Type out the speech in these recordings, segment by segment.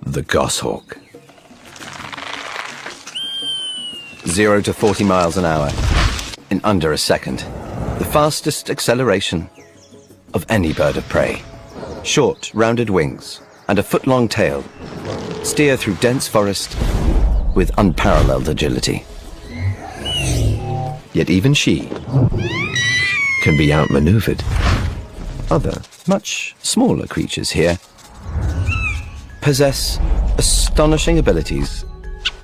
The goshawk. 0 to 40 miles an hour in under a second. The fastest acceleration of any bird of prey. Short, rounded wings and a foot-long tail steer through dense forest with unparalleled agility. Yet even she can be outmaneuvered. Other, much smaller creatures here possess astonishing abilities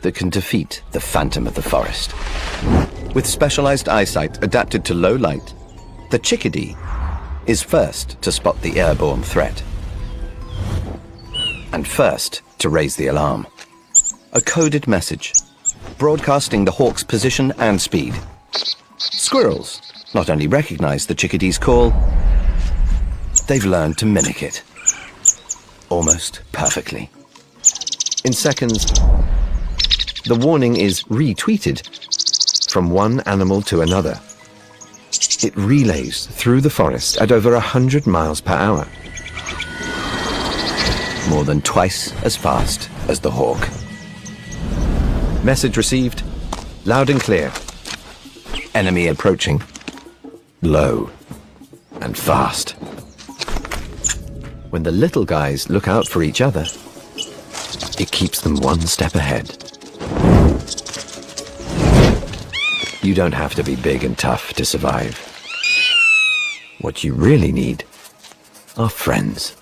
that can defeat the phantom of the forest. With specialized eyesight adapted to low light, the chickadee is first to spot the airborne threat and first to raise the alarm. A coded message broadcasting the hawk's position and speed. Squirrels not only recognize the chickadee's call, they've learned to mimic it almost perfectly. In seconds, the warning is retweeted from one animal to another. It relays through the forest at over 100 miles per hour. More than twice as fast as the hawk. Message received, loud and clear. Enemy approaching, low and fast. When the little guys look out for each other, it keeps them one step ahead. You don't have to be big and tough to survive. What you really need are friends.